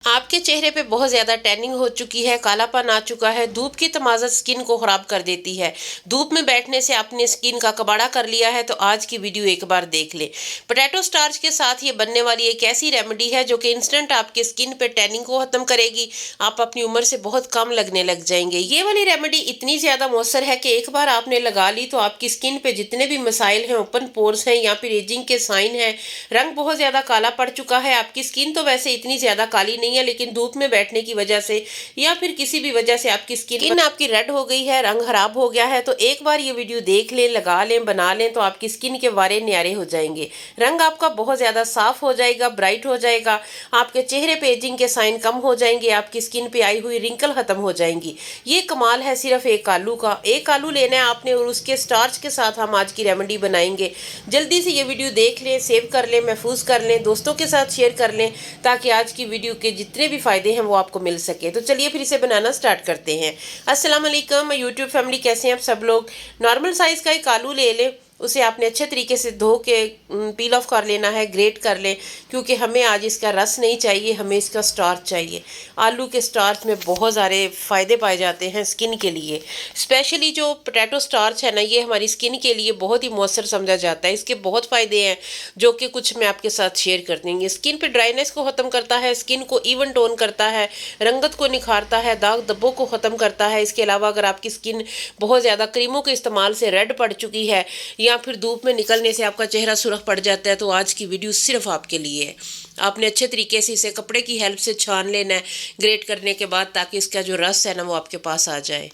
आपके चेहरे पे बहुत ज़्यादा टैनिंग हो चुकी है, कालापन आ चुका है, धूप की तमाज़त स्किन को ख़राब कर देती है। धूप में बैठने से आपने स्किन का कबाड़ा कर लिया है, तो आज की वीडियो एक बार देख लें। पोटैटो स्टार्च के साथ ये बनने वाली एक ऐसी रेमेडी है जो कि इंस्टेंट आपके स्किन पे टैनिंग को ख़त्म करेगी। आप अपनी उम्र से बहुत कम लगने लग जाएंगे। ये वाली रेमेडी इतनी ज़्यादा मौसर है कि एक बार आपने लगा ली तो आपकी स्किन पे जितने भी मसाइल हैं, ओपन पोर्स हैं या फिर एजिंग के साइन हैं, रंग बहुत ज़्यादा काला पड़ चुका है। आपकी स्किन तो वैसे इतनी ज़्यादा काली नहीं है, लेकिन धूप में बैठने की वजह से या फिर किसी भी वजह से आपकी स्किन आपकी रेड हो गई है, रंग खराब हो गया है, तो एक बार ये वीडियो देख लें, लगा लें, बना लें, तो आपकी स्किन के वारे न्यारे हो जाएंगे। रंग आपका बहुत ज़्यादा साफ हो जाएगा, ब्राइट हो जाएगा, आपके चेहरे पे एजिंग के साइन कम हो जाएंगे, आपकी स्किन पे आई हुई रिंकल खत्म हो जाएंगी। ये कमाल है सिर्फ एक आलू का। एक आलू लेना है आपने और उसके स्टार्च के साथ हम आज की रेमेडी बनाएंगे। जल्दी से ये वीडियो देख लें, सेव कर लें, महफूज कर लें, दोस्तों के साथ शेयर कर लें, ताकि आज की वीडियो के जितने भी फायदे हैं वो आपको मिल सके। तो चलिए फिर इसे बनाना स्टार्ट करते हैं। अस्सलाम वालेकुम यूट्यूब फैमिली, कैसे हैं आप सब लोग। नॉर्मल साइज़ का एक आलू ले लें, उसे आपने अच्छे तरीके से धो के पील ऑफ कर लेना है, ग्रेट कर लें, क्योंकि हमें आज इसका रस नहीं चाहिए, हमें इसका स्टार्च चाहिए। आलू के स्टार्च में बहुत सारे फ़ायदे पाए जाते हैं स्किन के लिए। स्पेशली जो पोटैटो स्टार्च है ना, ये हमारी स्किन के लिए बहुत ही मौसर समझा जाता है। इसके बहुत फ़ायदे हैं जो कि कुछ मैं आपके साथ शेयर कर देंगे। स्किन पे ड्राइनेस को ख़त्म करता है, स्किन को इवन टोन करता है, रंगत को निखारता है, दाग धब्बों को ख़त्म करता है। इसके अलावा अगर आपकी स्किन बहुत ज़्यादा क्रीमों के इस्तेमाल से रेड पड़ चुकी है या फिर धूप में निकलने से आपका चेहरा सुर्ख पड़ जाता है, तो आज की वीडियो सिर्फ आपके लिए है। आपने अच्छे तरीके से इसे कपड़े की हेल्प से छान लेना है ग्रेट करने के बाद, ताकि इसका जो रस है ना वो आपके पास आ जाए।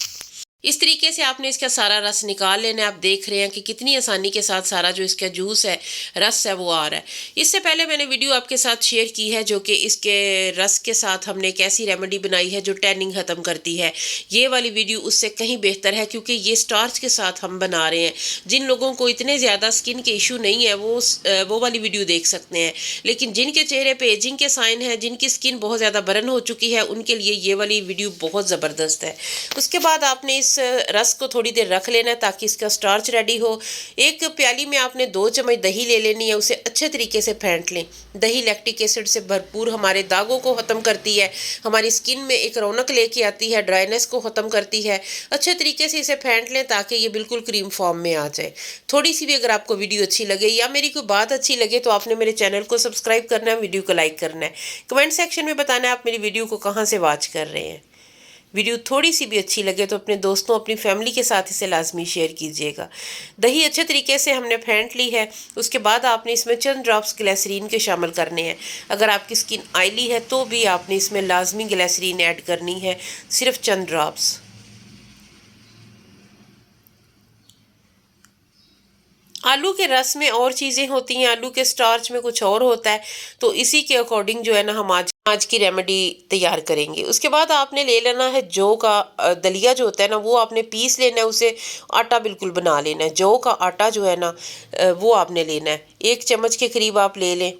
इस तरीके से आपने इसका सारा रस निकाल लेना है। आप देख रहे हैं कि कितनी आसानी के साथ सारा जो इसका जूस है, रस है, वो आ रहा है। इससे पहले मैंने वीडियो आपके साथ शेयर की है जो कि इसके रस के साथ हमने एक ऐसी रेमेडी बनाई है जो टैनिंग ख़त्म करती है। ये वाली वीडियो उससे कहीं बेहतर है, क्योंकि ये स्टार्च के साथ हम बना रहे हैं। जिन लोगों को इतने ज़्यादा स्किन के इशू नहीं है वो वाली वीडियो देख सकते हैं, लेकिन जिनके चेहरे पे एजिंग के साइन है, जिनकी स्किन बहुत ज़्यादा बर्न हो चुकी है, उनके लिए ये वाली वीडियो बहुत ज़बरदस्त है। उसके बाद आपने इस रस को थोड़ी देर रख लेना है ताकि इसका स्टार्च रेडी हो। एक प्याली में आपने 2 चम्मच दही ले लेनी है, उसे अच्छे तरीके से फेंट लें। दही लैक्टिक एसिड से भरपूर हमारे दागों को ख़त्म करती है, हमारी स्किन में एक रौनक लेके आती है, ड्राइनेस को ख़त्म करती है। अच्छे तरीके से इसे फेंट लें ताकि ये बिल्कुल क्रीम फॉर्म में आ जाए। थोड़ी सी भी अगर आपको वीडियो अच्छी लगे या मेरी कोई बात अच्छी लगे तो आपने मेरे चैनल को सब्सक्राइब करना है, वीडियो को लाइक करना है, कमेंट सेक्शन में बताना है आप मेरी वीडियो को कहाँ से वॉच कर रहे हैं। वीडियो थोड़ी सी भी अच्छी लगे तो अपने दोस्तों, अपनी फैमिली के साथ इसे लाजमी शेयर कीजिएगा। दही अच्छे तरीके से हमने फेंट ली है। उसके बाद आपने इसमें चंद ड्रॉप्स ग्लिसरीन के शामिल करने हैं। अगर आपकी स्किन ऑयली है तो भी आपने इसमें लाजमी ग्लिसरीन ऐड करनी है, सिर्फ चंद ड्रॉप्स। आलू के रस में और चीज़ें होती हैं, आलू के स्टार्च में कुछ और होता है, तो इसी के अकॉर्डिंग जो है ना हम आज की रेमेडी तैयार करेंगे। उसके बाद आपने ले लेना है जौ का दलिया जो होता है ना, वो आपने पीस लेना है, उसे आटा बिल्कुल बना लेना है। जौ का आटा जो है ना वो आपने लेना है, 1 चम्मच के करीब आप ले लें।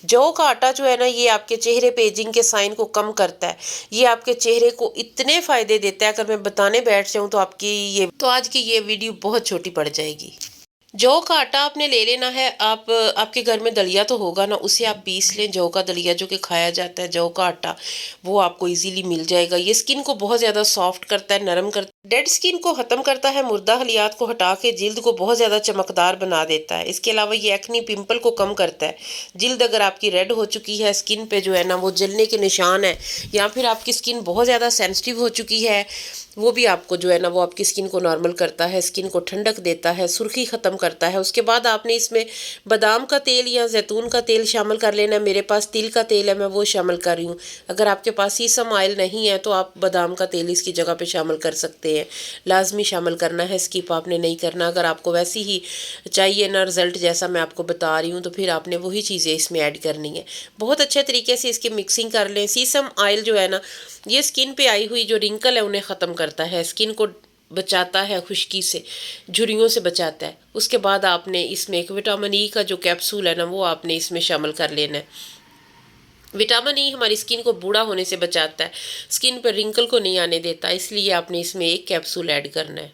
जौ का आटा जो है ना, ये आपके चेहरे पे एजिंग के साइन को कम करता है। ये आपके चेहरे को इतने फ़ायदे देता है, अगर मैं बताने बैठ जाऊँ तो आज की ये वीडियो बहुत छोटी पड़ जाएगी। जौ का आटा आपने ले लेना है। आपके घर में दलिया तो होगा ना, उसे आप पीस लें। जौ का दलिया जो कि खाया जाता है, जौ का आटा, वो आपको इजीली मिल जाएगा। ये स्किन को बहुत ज़्यादा सॉफ्ट करता है, नरम करता है, डेड स्किन को ख़त्म करता है, मुर्दा खलियात को हटा के जिल्द को बहुत ज़्यादा चमकदार बना देता है। इसके अलावा ये एक्नी पिंपल को कम करता है। जिल्द अगर आपकी रेड हो चुकी है, स्किन पे जो है ना वो जलने के निशान है, या फिर आपकी स्किन बहुत ज़्यादा सेंसिटिव हो चुकी है, वो भी आपको जो है ना वो आपकी स्किन को नॉर्मल करता है, स्किन को ठंडक देता है, सुर्खी ख़त्म करता है। उसके बाद आपने इसमें बादाम का तेल या जैतून का तेल शामिल कर लेना है। मेरे पास तिल का तेल है, मैं वो शामिल कर रही हूँ। अगर आपके पास सीसम ऑयल नहीं है तो आप बादाम का तेल इसकी जगह पे शामिल कर सकते हैं। लाजमी शामिल करना है, स्किप आपने नहीं करना। अगर आपको वैसी ही चाहिए ना रिज़ल्ट जैसा मैं आपको बता रही हूँ, तो फिर आपने वही चीज़ें इसमें ऐड करनी है। बहुत अच्छे तरीके से इसकी मिक्सिंग कर लें। सीसम ऑयल जो है ना, ये स्किन पे आई हुई जो रिंकल है उन्हें ख़त्म करता है, स्किन को बचाता है खुश्की से, झुर्रियों से बचाता है। उसके बाद आपने इसमें एक विटामिन ई का जो कैप्सूल है ना वो आपने इसमें शामिल कर लेना है। विटामिन ई हमारी स्किन को बूढ़ा होने से बचाता है, स्किन पर रिंकल को नहीं आने देता, इसलिए आपने इसमें 1 कैप्सूल ऐड करना है।